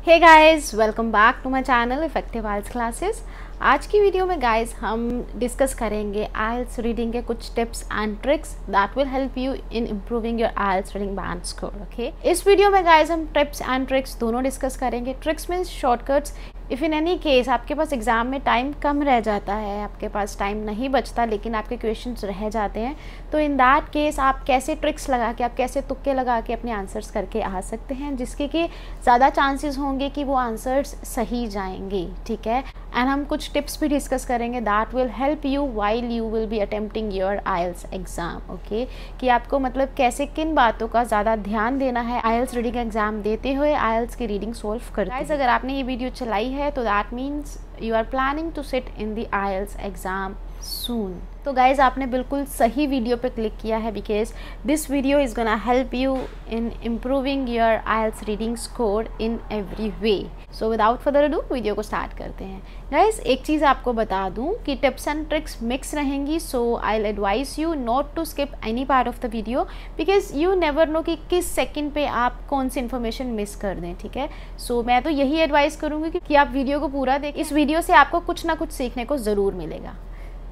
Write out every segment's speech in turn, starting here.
Hey guys, welcome back to my channel effective IELTS classes. आज की video में guys हम डिस्कस करेंगे आइल्स रीडिंग के कुछ tips and tricks that will help you in improving your IELTS reading band score. Okay, इस video में guys हम टिप्स एंड ट्रिक्स दोनों डिस्कस करेंगे। Tricks means shortcuts. If in any case आपके पास एग्जाम में टाइम कम रह जाता है, आपके पास टाइम नहीं बचता लेकिन आपके क्वेश्चंस रह जाते हैं, तो इन दैट केस आप कैसे ट्रिक्स लगा के, आप कैसे तुक्के लगा के अपने आंसर्स करके आ सकते हैं, जिसके कि ज़्यादा चांसेस होंगे कि वो आंसर्स सही जाएंगे। ठीक है, एंड हम कुछ टिप्स भी डिस्कस करेंगे that will help you while you will be attempting your IELTS exam. Okay, कि आपको मतलब कैसे किन बातों का ज़्यादा ध्यान देना है आइल्स रीडिंग एग्जाम देते हुए, आइल्स की रीडिंग सोल्व करते हुए। अगर आपने ये वीडियो चलाई है तो that means you are planning to sit in the IELTS exam soon. तो गाइज आपने बिल्कुल सही वीडियो पे क्लिक किया है, because this video is gonna help you in improving your IELTS reading score in every way. So without further ado video को start करते हैं। गाइज एक चीज़ आपको बता दूं कि टिप्स एंड ट्रिक्स मिक्स रहेंगी, so I will advise you not to skip any part of the video, because you never know कि किस सेकंड पे आप कौन सी इन्फॉर्मेशन मिस कर दें। ठीक है, सो मैं तो यही एडवाइस करूँगी कि आप वीडियो को पूरा देखें। इस वीडियो से आपको कुछ ना कुछ सीखने को ज़रूर मिलेगा।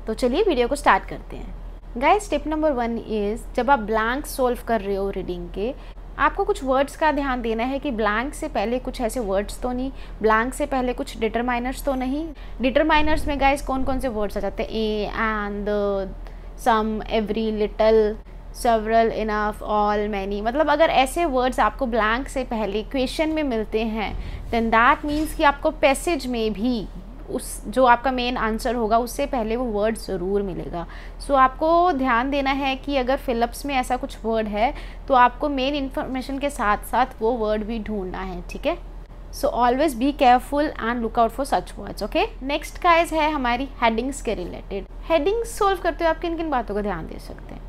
तो चलिए वीडियो को स्टार्ट करते हैं। गाइस टिप नंबर 1 इज़, जब आप ब्लैंक सोल्व कर रहे हो रीडिंग के, आपको कुछ वर्ड्स का ध्यान देना है कि ब्लैंक से पहले कुछ ऐसे वर्ड्स तो नहीं, ब्लैंक से पहले कुछ डिटरमाइनर्स तो नहीं। डिटरमाइनर्स में गाइस कौन कौन से वर्ड्स आ जाते हैं? A, and, some, every, little, several, enough, all, many. मतलब अगर ऐसे वर्ड्स आपको ब्लैंक से पहले क्वेश्चन में मिलते हैं, देन दैट मीन्स कि आपको पैसेज में भी उस जो आपका मेन आंसर होगा उससे पहले वो वर्ड ज़रूर मिलेगा। सो आपको ध्यान देना है कि अगर फिलअप्स में ऐसा कुछ वर्ड है तो आपको मेन इन्फॉर्मेशन के साथ साथ वो वर्ड भी ढूंढना है। ठीक है, so always be careful and look out for such words. Okay, next guys है हमारी हेडिंग्स के रिलेटेड। हेडिंग्स सोल्व करते हुए आप किन किन बातों का ध्यान दे सकते हैं?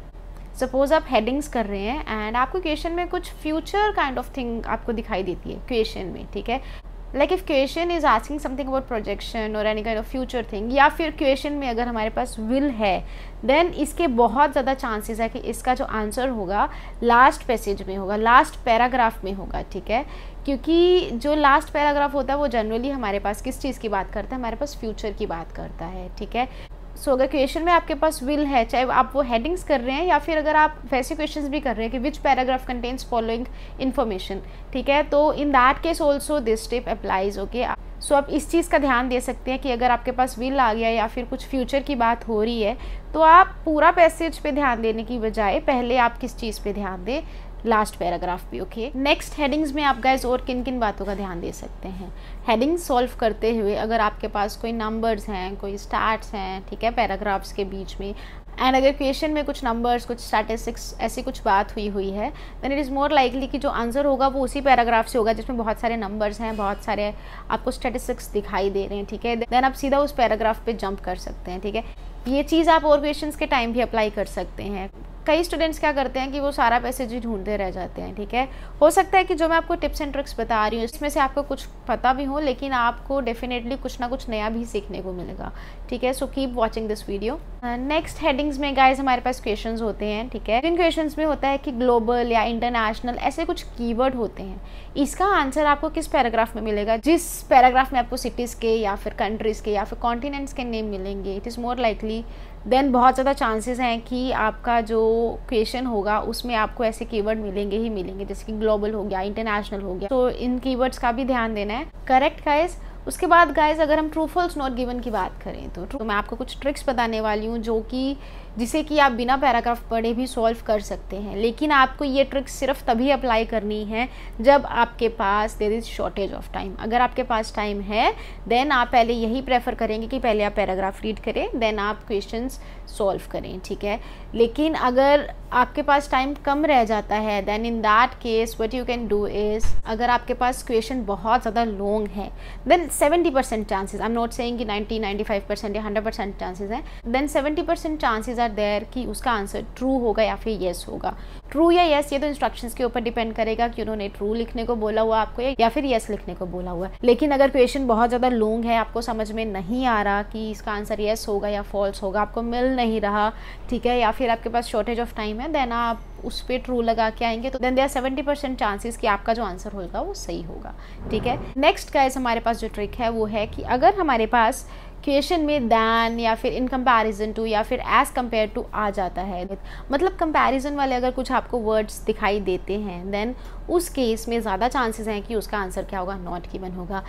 सपोज आप हेडिंग्स कर रहे हैं एंड आपको क्वेश्चन में कुछ फ्यूचर काइंड ऑफ थिंग आपको दिखाई देती है क्वेश्चन में। ठीक है, like if question is asking something about projection और any kind of future thing, या फिर क्वेश्चन में अगर हमारे पास विल है, देन इसके बहुत ज़्यादा चांसेस है कि इसका जो आंसर होगा लास्ट पैसेज में होगा, लास्ट पैराग्राफ में होगा। ठीक है, क्योंकि जो लास्ट पैराग्राफ होता है वो जनरली हमारे पास किस चीज़ की बात करता है? हमारे पास फ्यूचर की बात करता है। ठीक है, सो अगर क्वेश्चन में आपके पास विल है, चाहे आप वो हेडिंग्स कर रहे हैं या फिर अगर आप वैसे क्वेश्चंस भी कर रहे हैं कि which paragraph contains following information, ठीक है, तो in that case also this tip applies. Okay, so आप इस चीज़ का ध्यान दे सकते हैं कि अगर आपके पास विल आ गया या फिर कुछ फ्यूचर की बात हो रही है तो आप पूरा पैसेज पे ध्यान देने की बजाय पहले आप किस चीज़ पे ध्यान दें? लास्ट पैराग्राफ पे। ओके, नेक्स्ट हेडिंग्स में आप गाइस और किन किन बातों का ध्यान दे सकते हैं? हेडिंग्स सॉल्व करते हुए अगर आपके पास कोई नंबर्स हैं, कोई स्टार्ट्स हैं, ठीक है, पैराग्राफ्स के बीच में, एंड अगर क्वेश्चन में कुछ नंबर्स, कुछ स्टैटिस्टिक्स, ऐसी कुछ बात हुई है, then it is more likely कि जो आंसर होगा वो उसी पैराग्राफ से होगा जिसमें बहुत सारे नंबर्स हैं, बहुत सारे आपको स्टैटिस्टिक्स दिखाई दे रहे हैं। ठीक है, देन आप सीधा उस पैराग्राफ पे जंप कर सकते हैं। ठीक है, ये चीज़ आप और क्वेश्चंस के टाइम भी अप्लाई कर सकते हैं। कई स्टूडेंट्स क्या करते हैं कि वो सारा पैसेज ही ढूंढते रह जाते हैं। ठीक है, हो सकता है कि जो मैं आपको टिप्स एंड ट्रिक्स बता रही हूँ इसमें से आपको कुछ पता भी हो, लेकिन आपको डेफिनेटली कुछ ना कुछ नया भी सीखने को मिलेगा। ठीक है, so keep watching this video. Next headings में गाइज हमारे पास क्वेश्चंस होते हैं। ठीक है, इन क्वेश्चंस में होता है कि ग्लोबल या इंटरनेशनल ऐसे कुछ कीवर्ड होते हैं। इसका आंसर आपको किस पैराग्राफ में मिलेगा? जिस पैराग्राफ में आपको सिटीज़ के या फिर कंट्रीज़ के या फिर कॉन्टिनेंट्स के नेम मिलेंगे, it is more likely then बहुत ज़्यादा चांसेस हैं कि आपका जो क्वेश्चन होगा उसमें आपको ऐसे कीवर्ड मिलेंगे ही मिलेंगे, जैसे कि ग्लोबल हो गया, इंटरनेशनल हो गया। तो इन कीवर्ड्स का भी ध्यान देना है। Correct guys. उसके बाद गाइज अगर हम ट्रू फॉल्स नॉट गिवन की बात करें तो मैं आपको कुछ ट्रिक्स बताने वाली हूँ जो कि जिसे कि आप बिना पैराग्राफ पढ़े भी सॉल्व कर सकते हैं, लेकिन आपको ये ट्रिक्स सिर्फ तभी अप्लाई करनी है जब आपके पास there is shortage of time. अगर आपके पास टाइम है देन आप पहले यही प्रेफर करेंगे कि पहले आप पैराग्राफ रीड करें देन आप क्वेश्चंस सॉल्व करें। ठीक है, लेकिन अगर आपके पास टाइम कम रह जाता है then in that case what you can do is, अगर आपके पास क्वेश्चन बहुत ज़्यादा लॉन्ग है then 70% chances, I am not saying कि 90-95% या 100% चांसेस हैं, देन 70% चांसेस आर देयर कि उसका आंसर ट्रू होगा या फिर येस होगा। ट्रू या येस ये तो इंस्ट्रक्शंस के ऊपर डिपेंड करेगा कि उन्होंने ट्रू लिखने को बोला हुआ आपको या फिर येस लिखने को बोला हुआ है। लेकिन अगर क्वेश्चन बहुत ज़्यादा लॉन्ग है, आपको समझ में नहीं आ रहा कि इसका आंसर येस होगा या फॉल्स होगा, आपको मिल नहीं रहा, ठीक है, या फिर आपके पास शॉर्टेज ऑफ टाइम है, देन आप उस पर ट्रू लगा के आएंगे तो देन देयर 70% चांसेस कि आपका जो आंसर होगा वो सही होगा, ठीक है। नेक्स्ट गाइस हमारे पास जो ट्रिक है वो है कि अगर हमारे पास क्वेश्चन में दैन या फिर इन कंपैरिजन टू या फिर एज कम्पेयर टू आ जाता है, मतलब कंपैरिजन वाले अगर कुछ आपको वर्ड्स दिखाई देते हैं देन उस केस में ज़्यादा चांसेस हैं कि उसका आंसर क्या होगा, नॉट गिवन होगा।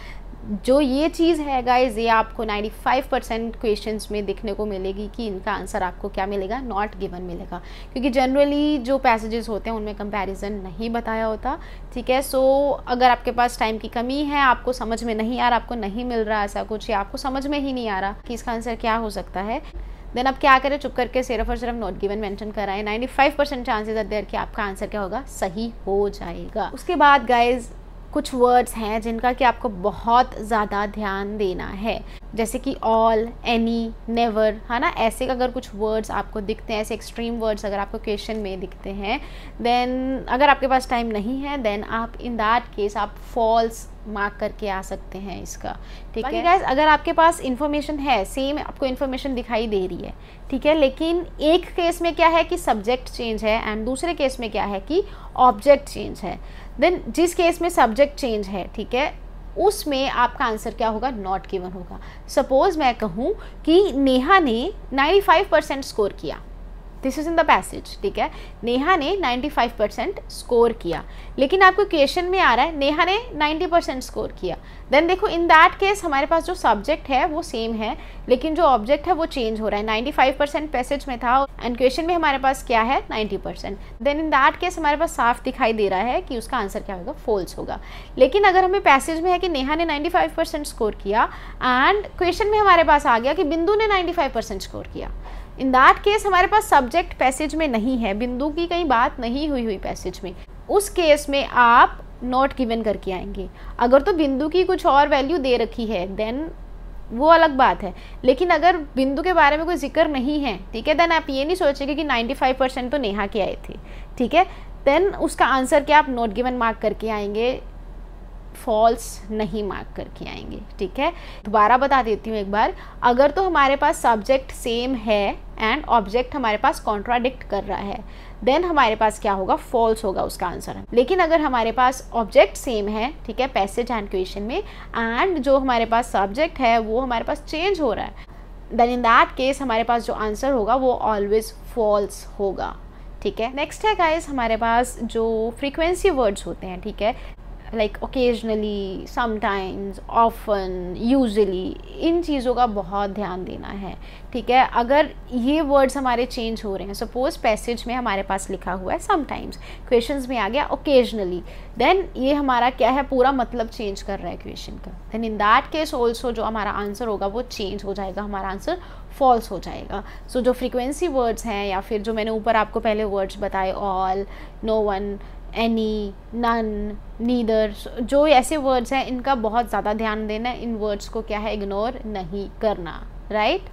जो ये चीज़ है गाइज ये आपको 95% क्वेश्चंस में देखने को मिलेगी कि इनका आंसर आपको क्या मिलेगा, नॉट गिवन मिलेगा, क्योंकि जनरली जो पैसेजेस होते हैं उनमें कंपैरिजन नहीं बताया होता, ठीक है। सो अगर आपके पास टाइम की कमी है, आपको समझ में नहीं आ रहा, आपको नहीं मिल रहा ऐसा कुछ, या आपको समझ में ही नहीं आ रहा कि इसका आंसर क्या हो सकता है, देन आप क्या करें, चुप करके सिर्फ और सिर्फ नॉट गिवन मेंशन कराएं। 95% चांसेस आर देयर कि आपका आंसर क्या होगा, सही हो जाएगा। उसके बाद गाइज कुछ वर्ड्स हैं जिनका कि आपको बहुत ज़्यादा ध्यान देना है, जैसे कि ऑल, एनी, नेवर, है ना। ऐसे अगर कुछ वर्ड्स आपको दिखते हैं, ऐसे एक्सट्रीम वर्ड्स अगर आपको क्वेश्चन में दिखते हैं, देन अगर आपके पास टाइम नहीं है देन आप इन दैट केस आप फॉल्स मार्क करके आ सकते हैं इसका, ठीक है गाइस। अगर आपके पास इन्फॉर्मेशन है, सेम आपको इन्फॉर्मेशन दिखाई दे रही है, ठीक है, लेकिन एक केस में क्या है कि सब्जेक्ट चेंज है एंड दूसरे केस में क्या है कि ऑब्जेक्ट चेंज है, देन जिस केस में सब्जेक्ट चेंज है, ठीक है, उसमें आपका आंसर क्या होगा, नॉट गिवन होगा। सपोज मैं कहूँ कि नेहा ने 95% स्कोर किया, this is in the passage, ठीक है, नेहा ने 95% स्कोर किया, लेकिन आपको क्वेश्चन में आ रहा है नेहा ने 90% स्कोर किया, देन देखो इन दैट केस हमारे पास जो सब्जेक्ट है वो सेम है लेकिन जो ऑब्जेक्ट है वो चेंज हो रहा है। 95% पैसेज में था एंड क्वेश्चन में हमारे पास क्या है, 90%, देन इन दैट केस हमारे पास साफ दिखाई दे रहा है कि उसका आंसर क्या होगा, फॉल्स होगा। लेकिन अगर हमें पैसेज में है कि नेहा ने 95% स्कोर किया एंड क्वेश्चन में हमारे पास आ गया कि बिंदु ने 95% स्कोर किया, इन दैट केस हमारे पास सब्जेक्ट पैसेज में नहीं है, बिंदु की कहीं बात नहीं हुई पैसेज में, उस केस में आप नॉट गिवन करके आएंगे। अगर तो बिंदु की कुछ और वैल्यू दे रखी है देन वो अलग बात है, लेकिन अगर बिंदु के बारे में कोई जिक्र नहीं है, ठीक है, देन आप ये नहीं सोचेंगे कि 95% तो नेहा के आए थे, ठीक है, देन उसका आंसर क्या आप नॉट गिवन मार्क करके आएंगे, फॉल्स नहीं मार्क करके आएंगे, ठीक है। दोबारा बता देती हूँ एक बार, अगर तो हमारे पास सब्जेक्ट सेम है एंड ऑब्जेक्ट हमारे पास कॉन्ट्राडिक्ट कर रहा है देन हमारे पास क्या होगा, फॉल्स होगा उसका आंसर। लेकिन अगर हमारे पास ऑब्जेक्ट सेम है, ठीक है, पैसेज एंड क्वेश्चन में, एंड जो हमारे पास सब्जेक्ट है वो हमारे पास चेंज हो रहा है, देन इन दैट केस हमारे पास जो आंसर होगा वो ऑलवेज फॉल्स होगा, ठीक है। नेक्स्ट है गाइस हमारे पास जो फ्रीक्वेंसी वर्ड्स होते हैं, ठीक है, like occasionally, sometimes, often, usually, इन चीज़ों का बहुत ध्यान देना है, ठीक है। अगर ये वर्ड्स हमारे चेंज हो रहे हैं, सपोज पैसेज में हमारे पास लिखा हुआ है समटाइम्स, क्वेश्चंस में आ गया ओकेजनली, देन ये हमारा क्या है, पूरा मतलब चेंज कर रहा है क्वेश्चन का, then in that case also जो हमारा आंसर होगा वो चेंज हो जाएगा, हमारा आंसर फॉल्स हो जाएगा। सो जो फ्रीक्वेंसी वर्ड्स हैं या फिर जो मैंने ऊपर आपको पहले वर्ड्स बताए, all, no one, any, none, neither, जो ऐसे वर्ड्स हैं इनका बहुत ज़्यादा ध्यान देना, इन वर्ड्स को क्या है, इग्नोर नहीं करना, राइट।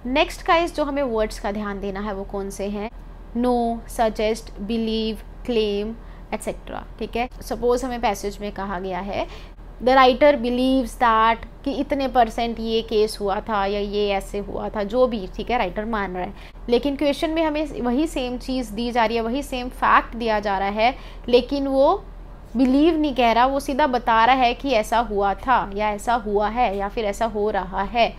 नेक्स्ट गाइस जो हमें वर्ड्स का ध्यान देना है वो कौन से हैं, know, suggest, believe, claim etcetera, ठीक है। सपोज हमें पैसेज में कहा गया है द राइटर बिलीव्स दैट कि इतने % ये केस हुआ था या ये ऐसे हुआ था, जो भी, ठीक है, राइटर मान रहा है, लेकिन क्वेश्चन में हमें वही सेम चीज़ दी जा रही है, वही सेम फैक्ट दिया जा रहा है, लेकिन वो बिलीव नहीं कह रहा, वो सीधा बता रहा है कि ऐसा हुआ था या ऐसा हुआ है या फिर ऐसा हो रहा है,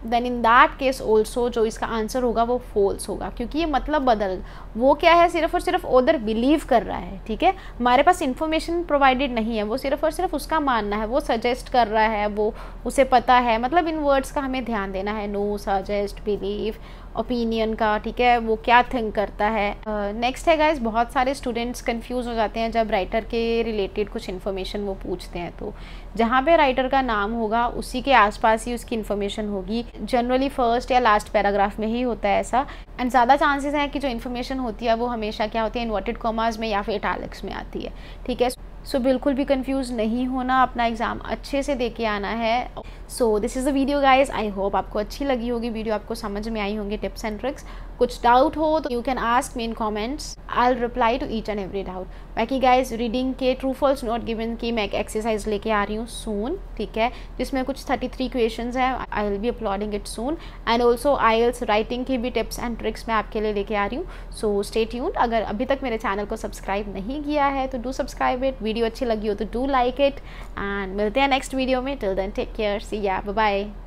then in that case also जो इसका आंसर होगा वो फॉल्स होगा, क्योंकि ये मतलब बदल, वो क्या है, सिर्फ और सिर्फ उधर बिलीव कर रहा है, ठीक है, हमारे पास इन्फॉर्मेशन प्रोवाइडेड नहीं है, वो सिर्फ और सिर्फ उसका मानना है, वो सजेस्ट कर रहा है, वो उसे पता है, मतलब इन वर्ड्स का हमें ध्यान देना है, नो, सजेस्ट, बिलीव, ओपिनियन का, ठीक है, वो क्या थिंक करता है। नेक्स्ट है गाइज, बहुत सारे स्टूडेंट्स कंफ्यूज हो जाते हैं जब राइटर के रिलेटेड कुछ इन्फॉर्मेशन वो पूछते हैं, तो जहाँ पे राइटर का नाम होगा उसी के आसपास ही उसकी इन्फॉर्मेशन होगी, जनरली फर्स्ट या लास्ट पैराग्राफ में ही होता है ऐसा, एंड ज़्यादा चांसेस हैं कि जो इन्फॉर्मेशन होती है वो हमेशा क्या होती है, इन्वर्टेड कॉमास में या फिर इटैलिक्स में आती है, ठीक है। सो बिल्कुल भी कंफ्यूज नहीं होना, अपना एग्ज़ाम अच्छे से दे के आना है। So this is the video guys, I hope आपको अच्छी लगी होगी वीडियो, आपको समझ में आई होंगी टिप्स एंड ट्रिक्स। कुछ डाउट हो तो you can ask me in comments, I will reply to each and every doubt. बाकी गाइज रीडिंग के ट्रू फॉल्स नॉट गिवन की मैं एक एक्सरसाइज लेके आ रही हूँ सून, ठीक है, जिसमें कुछ 33 क्वेश्चंस हैं। I will be uploading it soon. And also IELTS writing की भी टिप्स एंड ट्रिक्स मैं आपके लिए लेके आ रही हूँ। So stay tuned. अगर अभी तक मेरे चैनल को सब्सक्राइब नहीं किया है तो डू सब्सक्राइब इट। वीडियो अच्छी लगी हो तो डू लाइक इट, एंड मिलते हैं नेक्स्ट वीडियो में। टिल देन टेक केयर, सी या, बाय बाय।